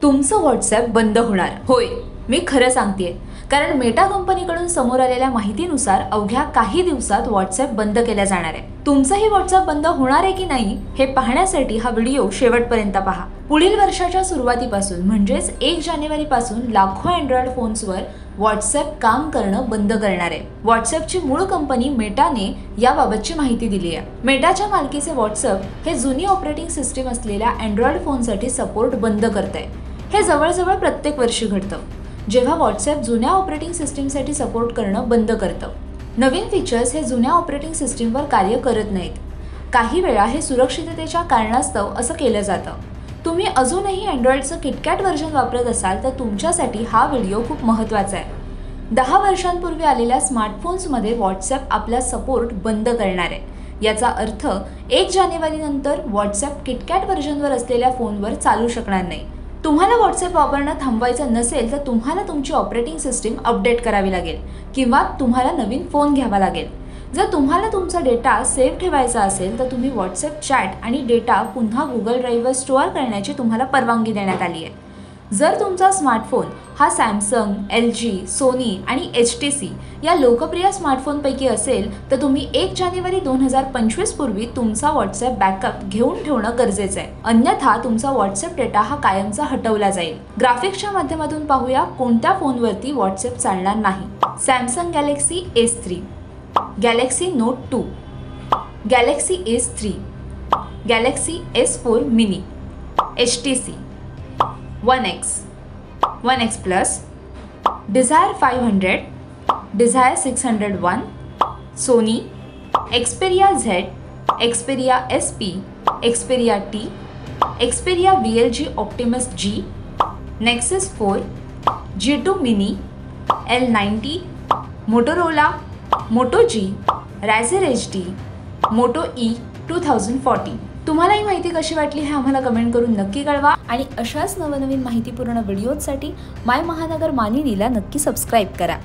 तुमचं व्हॉट्सॲप बंद होणार. होय, मी खरं सांगतेय. कारण मेटा कंपनीकडून समोर आलेल्या माहितीनुसार अवघ्या काही दिवसात व्हॉट्सॲप बंद केला जाणार आहे. तुमचंही व्हॉट्सॲप बंद होणार आहे की नाही हे पाहण्यासाठी हा व्हिडिओ शेवटपर्यंत पहा. पुढील वर्षाच्या सुरुवातीपासून म्हणजेच 1 जानेवारीपासून लाखो अँड्रॉइड फोन्सवर व्हॉट्सॲप काम करणं बंद करणार आहे. व्हॉट्सॲपची मूळ कंपनी मेटाने याबाबतची माहिती दिली आहे. मेटाच्या मालकीचे व्हॉट्सॲप हे जुनी ऑपरेटिंग सिस्टीम असलेल्या अँड्रॉइड फोनसाठी सपोर्ट बंद करतंय. हे जवळजवळ प्रत्येक वर्षी घडतं जेव्हा व्हॉट्सॲप जुन्या ऑपरेटिंग सिस्टीमसाठी सपोर्ट करणं बंद करतं. नवीन फीचर्स हे जुन्या ऑपरेटिंग सिस्टीमवर कार्य करत नाहीत. काही वेळा हे सुरक्षिततेच्या कारणास्तव असं केलं जातं. तुम्ही अजूनही अँड्रॉइडचं किटकॅट व्हर्जन वापरत असाल तर तुमच्यासाठी हा व्हिडिओ खूप महत्त्वाचा आहे. 10 वर्षांपूर्वी आलेल्या स्मार्टफोन्समध्ये व्हॉट्सॲप आपला सपोर्ट बंद करणार आहे. याचा अर्थ 1 जानेवारीनंतर व्हॉट्सॲप किटकॅट व्हर्जनवर असलेल्या फोनवर चालू शकणार नाही. तुम्हाला व्हॉट्सॲप वापरणं थांबवायचं नसेल तर तुम्हाला तुमची ऑपरेटिंग सिस्टीम अपडेट करावी लागेल किंवा तुम्हाला नवीन फोन घ्यावा लागेल. जर तुम्हाला तुमचा डेटा सेव्ह ठेवायचा असेल तर तुम्ही व्हॉट्सॲप चॅट आणि डेटा पुन्हा गुगल ड्राईव्हवर स्टोअर करण्याची तुम्हाला परवानगी देण्यात आली आहे. जर तुमचा स्मार्टफोन हा सॅमसंग, LG, सोनी आणि HTC या लोकप्रिय स्मार्टफोनपैकी असेल तर तुम्ही 1 जानेवारी 2025 पूर्वी तुमचा व्हॉट्सॲप बॅकअप घेऊन ठेवणं गरजेचं आहे. अन्यथा तुमचा व्हॉट्सॲप डेटा हा कायमचा हटवला जाईल. ग्राफिक्सच्या माध्यमातून पाहूया कोणत्या फोनवरती व्हॉट्सॲप चालणार नाही. Samsung Galaxy S3, Galaxy note 2, Galaxy S3, Galaxy S4 mini, HTC, 1X, 1X Plus, Desire 500, Desire 601, Sony, Xperia Z, Xperia SP, Xperia T, Xperia VLG Optimus G, Nexus 4, G2 Mini, L90, Motorola, Moto G, Razer HD, Moto E 2040. तुम्हाला ही माहिती कशी वाटली हे आम्हाला comment करून नक्की कळवा आणि अशाच नवनवीन माहितीपूर्ण व्हिडिओसाठी माय महानगर मानिनीला नक्की सबस्क्राईब करा.